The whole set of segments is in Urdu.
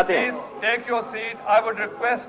Please take your seat. I would request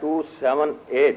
278,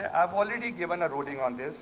I've already given a ruling on this.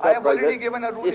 I have already given a ruling.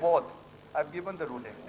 both. I've given the ruling.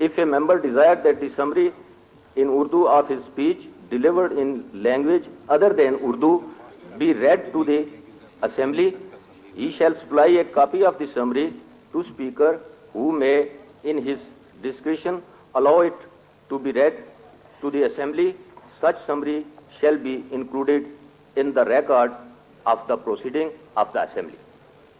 If a member desired that the summary in Urdu of his speech delivered in language other than Urdu be read to the assembly, he shall supply a copy of the summary to speaker, who may in his discretion allow it to be read to the assembly. Such summary shall be included in the record of the proceeding of the assembly.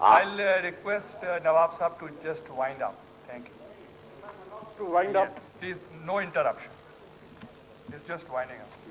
I'll request Nawab Sahab to just wind up. Thank you. To wind up, Please, no interruption. It's just winding up.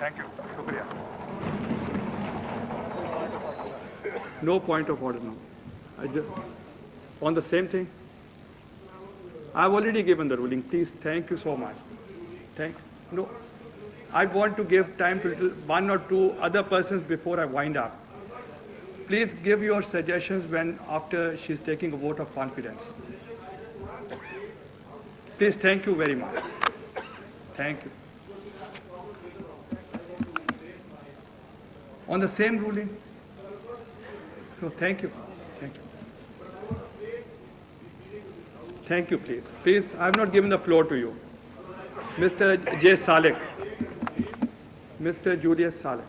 Thank you. Shukriya. No point of order now. On the same thing, I've already given the ruling. Please, thank you so much. No, I want to give time to 1 or 2 other persons before I wind up. Please give your suggestions when after she's taking a vote of confidence. Please, thank you very much. Thank you. On the same ruling? No, thank you. Thank you. Thank you, please. Please, I have not given the floor to you. Mr. J. Salek. Mr. Julius Salek.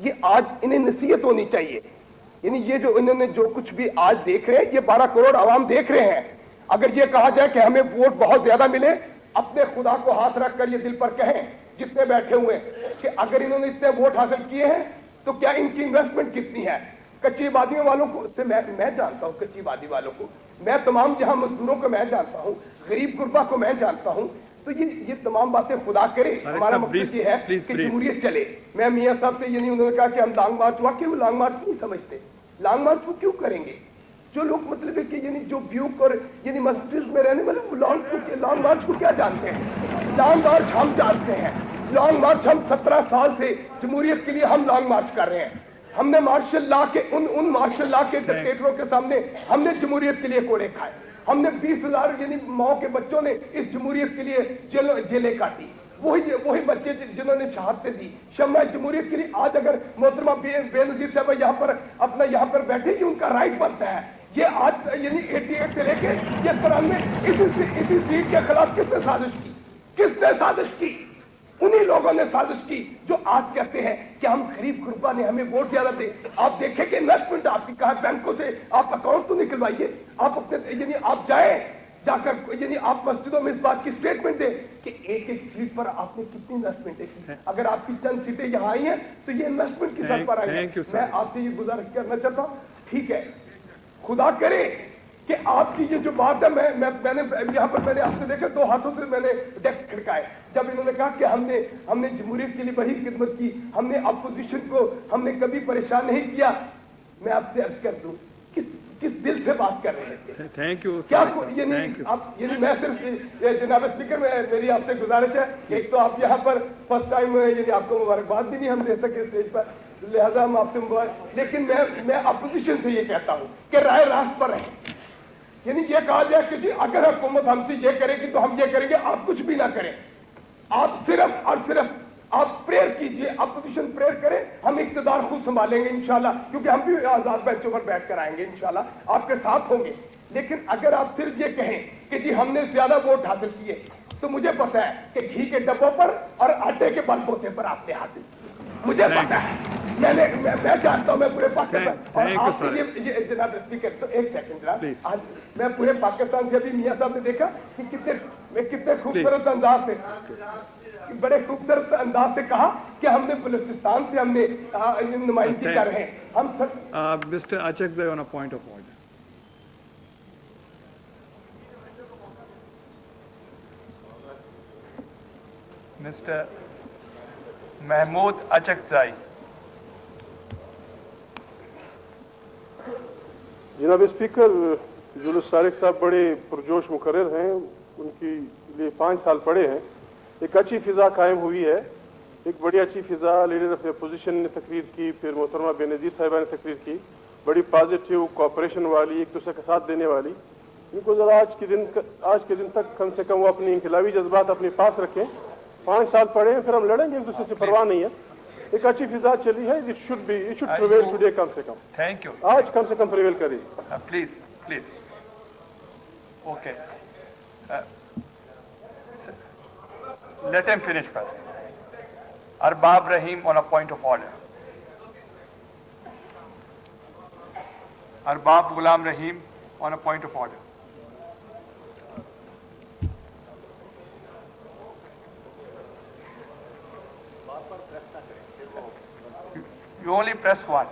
یہ آج انہیں نصیحت ہونی چاہیے. یعنی یہ جو انہوں نے جو کچھ بھی آج دیکھ رہے ہیں یہ 12 کروڑ عوام دیکھ رہے ہیں. اگر یہ کہا جائے کہ ہمیں ووٹ بہت زیادہ ملے, اپنے خدا کو ہاتھ رکھ کر یہ دل پر کہیں جتنے بیٹھے ہوئے کہ اگر انہوں نے اتنے ووٹ حاصل کیے ہیں تو کیا ان کی انویسٹمنٹ کتنی ہے. کچی آبادی والوں کو سے میں جانتا ہوں, کچی آبادی والوں کو, میں تمام جہاں مزدوروں کو میں جانتا ہوں, غریب غربا کو میں جانتا ہوں. تو یہ تمام باتیں خدا کرے. ہمارا مقصد یہ ہے کہ جمہوریت چلے. میں میاں صاحب سے یہ نہیں, انہوں نے کہا کہ ہم لانگ مارچ, واقعی وہ لانگ مارچ نہیں سمجھتے. لانگ مارچ وہ کیوں کریں گے؟ جو لوگ مطلب ہے کہ یعنی جو بیوک اور یعنی مسجد میں رہنے والے وہ لانگ مارچ کو کیا جانتے ہیں؟ لانگ مارچ ہم جانتے ہیں. لانگ مارچ ہم 17 سال سے جمہوریت کے لیے ہم لانگ مارچ کر رہے ہیں. ہم نے مارشل لا کے ان مارشل لا کے ڈکٹیٹروں کے سامنے ہم نے جمہوریت کے لیے کوڑے کھائے. ہم نے 20,000 یعنی ماؤں کے بچوں نے اس جمہوریت کے لیے جیلیں کاٹی. وہی بچے جنہوں نے شہادتیں دی شمع جمہوریت کے لیے. آج اگر محترمہ بے نظیر صاحب یہاں پر بیٹھے, یہ ان کا رائٹ بنتا ہے. یہ آج یعنی 88 سے لے کے یہ 93 اسی سیٹ کے خلاف کس نے سازش کی؟ کس نے سازش کی؟ انہی لوگوں نے سازش کی جو آج کہتے ہیں کہ ہم غریب غربا نے ہمیں ووٹ زیادہ دے. آپ دیکھیں کہ انویسٹمنٹ آپ کی کہا, بینکوں سے آپ اکاؤنٹ تو نکلوائیے. آپ اپنے یعنی آپ جائیں جا کر یعنی آپ مسجدوں میں اس بات کی اسٹیٹمنٹ دیں کہ ایک سیٹ پر آپ نے کتنی انویسٹمنٹ کی. اگر آپ کی چند سیٹیں یہاں آئی ہیں تو یہ انویسٹمنٹ کی سر پر آئی ہے. میں آپ سے یہ گزارش کرنا چاہتا ہوں, ٹھیک ہے, خدا کرے کہ آپ کی یہ جو بات ہے, میں نے یہاں پر میں نے آپ سے دیکھا 2 ہاتھوں سے میں نے ڈیسک کھڑکائے جب انہوں نے کہا کہ ہم نے جمہوریت کے لیے بڑی خدمت کی, ہم نے اپوزیشن کو ہم نے کبھی پریشان نہیں کیا. میں آپ سے عرض کر دوں کس دل سے بات کر رہے تھے؟ Thank you. کیا یعنی میں صرف جناب اسپیکر میں میری آپ سے گزارش ہے, ایک تو آپ یہاں پر فرسٹ ٹائم یعنی آپ کو مبارکباد بھی نہیں ہم دے سکے اسٹیج پر, لہذا ہم آپ سے مبارک. لیکن میں اپوزیشن سے یہ کہتا ہوں کہ رائے راست پر رہیں. یعنی یہ کہا جائے کہ جی اگر حکومت ہم سے یہ کرے گی تو ہم یہ کریں گے, آپ کچھ بھی نہ کریں. آپ صرف اور صرف آپ پریئر کیجئے, اپوزیشن پریئر کریں, ہم اقتدار خود سنبھالیں گے انشاءاللہ, کیونکہ ہم بھی آزاد بینچوں پر بیٹھ کر آئیں گے انشاءاللہ, آپ کے ساتھ ہوں گے. لیکن اگر آپ صرف یہ کہیں کہ جی ہم نے زیادہ ووٹ حاصل کیے, تو مجھے پتا ہے کہ گھی کے ڈبوں پر اور آٹے کے بل بوتے پر آپ نے حاصل کیے. مجھے پتا ہے, میں جانتا ہوں, میں پورے پاکستان. اور آپ یہ جناب اسپیکر, تو ایک سیکنڈ جناب, آج میں پورے پاکستان سے ابھی میاں صاحب نے دیکھا کہ کتنے خوبصورت انداز سے, بڑے خوبصورت انداز سے کہا کہ ہم نے بلوچستان سے ہم نے نمائندگی کر رہے ہیں. ہم Mr. Achakzai on a point of order. Mr. Mahmood Achakzai. جناب اسپیکر, جلوس طارق صاحب بڑے پرجوش مقرر ہیں, ان کی لیے 5 سال پڑے ہیں. ایک اچھی فضا قائم ہوئی ہے, ایک بڑی اچھی فضا. لیڈر آف اپوزیشن نے تقریر کی, پھر محترمہ بے نظیر صاحبہ نے تقریر کی, بڑی پازیٹیو کوآپریشن والی, ایک دوسرے کا ساتھ دینے والی. ان کو ذرا آج کے دن تک کم سے کم وہ اپنی انقلابی جذبات اپنے پاس رکھیں. 5 سال پڑے ہیں, پھر ہم لڑیں گے, ایک دوسرے سے پرواہ نہیں ہے. ایک اچھی فضا چلی ہے, it should prevail today کم سے کم. Thank you. آج کم سے کم پریویل کرے. Please. Okay. Let him finish first. Arbab Rahim on a point of order. Arbab Ghulam Rahim on a point of order. You only press one.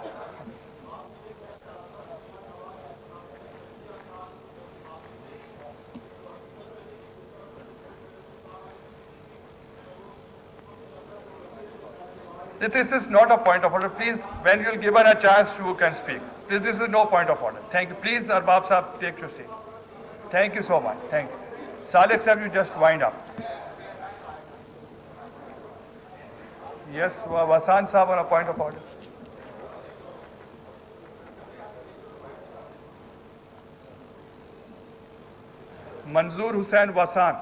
This is not a point of order. Please, when you're given a chance, you can speak. This is no point of order. Thank you. Please, Arbab Sahab, take your seat. Thank you so much. Thank you. Salek Sahab, you just wind up. Yes, Wasan Sahab on a point of order. Manzoor Hussain Wasan.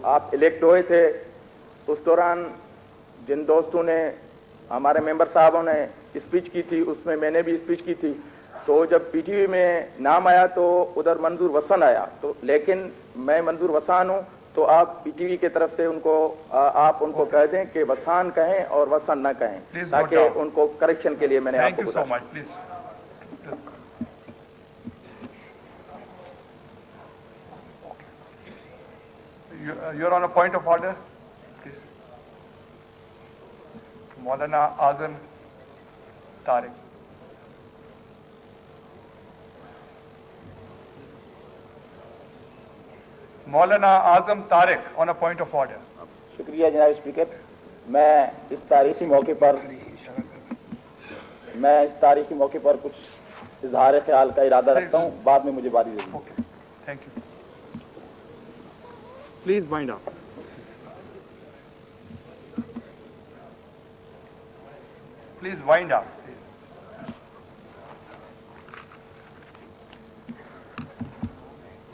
آپ الیکٹ ہوئے تھے, اس دوران جن دوستوں نے, ہمارے ممبر صاحبوں نے اسپیچ کی تھی, اس میں میں نے بھی اسپیچ کی تھی. تو جب پی ٹی وی میں نام آیا تو ادھر منظور وسن آیا، تو لیکن میں منظور وسان ہوں، تو آپ پی ٹی وی کی طرف سے ان کو آپ ان کو کہہ دیں کہ وسان کہیں اور وسن نہ کہیں، Please note تاکہ down. ان کو کریکشن کے لیے میں نے آپ Thank کو you so بتایا. much, please. You're on a point of order, please. Maulana Azam Tariq. Maulana Azam Tariq on a point of order. شکریہ جناب اسپیکر. میں اس تاریخی موقع پر کچھ اظہار خیال کا ارادہ رکھتا ہوں، بعد میں مجھے باری دے دیں. Okay, thank you. Please wind up. Please wind up.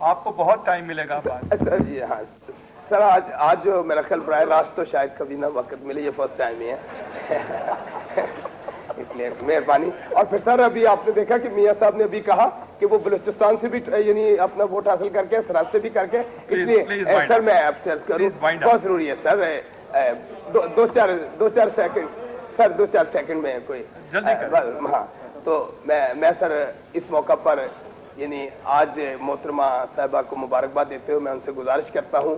آپ کو بہت ٹائم ملے گا بعد. اچھا جی ہاں سر، آج جو میرا خیال براہ راست تو شاید کبھی نہ وقت ملے، یہ فرسٹ ٹائم ہی ہے، اس لیے مہربانی. اور پھر سر ابھی آپ نے دیکھا کہ میاں صاحب نے ابھی کہا کہ وہ بلوچستان سے بھی یعنی اپنا ووٹ حاصل کر کے سرحد سے بھی کر کے، اس لیے سر میں ایبسرچ کروں بہت ضروری ہے سر. دو چار سیکنڈ میں کوئی ہاں. تو میں سر اس موقع پر یعنی آج محترمہ صاحبہ کو مبارکباد دیتے ہوئے میں ان سے گزارش کرتا ہوں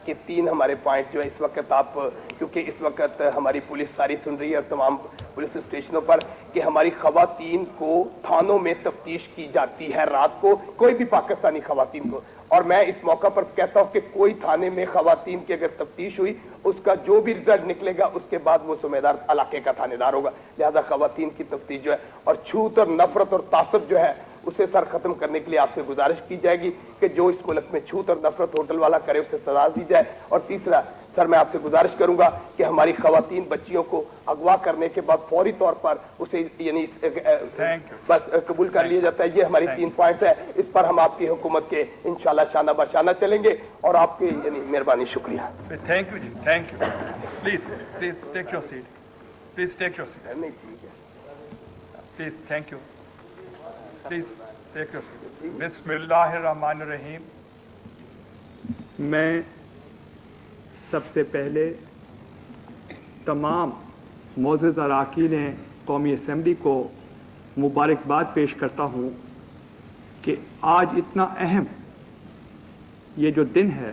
کہ 3 ہمارے پوائنٹ جو ہے اس وقت آپ، کیونکہ اس وقت ہماری پولیس ساری سن رہی ہے اور تمام پولیس اسٹیشنوں پر کہ ہماری خواتین کو تھانوں میں تفتیش کی جاتی ہے رات کو، کوئی بھی پاکستانی خواتین کو. اور میں اس موقع پر کہتا ہوں کہ کوئی تھانے میں خواتین کی اگر تفتیش ہوئی، اس کا جو بھی رزلٹ نکلے گا اس کے بعد وہ ذمہ دار علاقے کا تھانے دار ہوگا. لہذا خواتین کی تفتیش جو ہے اور چھوت اور نفرت اور تعصب جو ہے اسے سر ختم کرنے کے لیے آپ سے گزارش کی جائے گی کہ جو اس ملک میں چھوت اور نفرت ہوٹل والا کرے اسے سزا دی جائے. اور تیسرا سر میں آپ سے گزارش کروں گا کہ ہماری خواتین بچیوں کو اغوا کرنے کے بعد فوری طور پر اسے یعنی بس قبول کر لیا جاتا ہے. یہ ہماری 3 پوائنٹس ہے، اس پر ہم آپ کی حکومت کے انشاءاللہ شانہ بشانہ چلیں گے اور آپ کی یعنی مہربانی. شکریہ. تھینک یو جی، thank you. Please take your seat. Please take your seat. نہیں ٹھیک ہے. Please thank you. Please take your seat. بسم اللہ الرحمن الرحیم. میں سب سے پہلے تمام معزز اراکین قومی اسمبلی کو مبارکباد پیش کرتا ہوں کہ آج اتنا اہم یہ جو دن ہے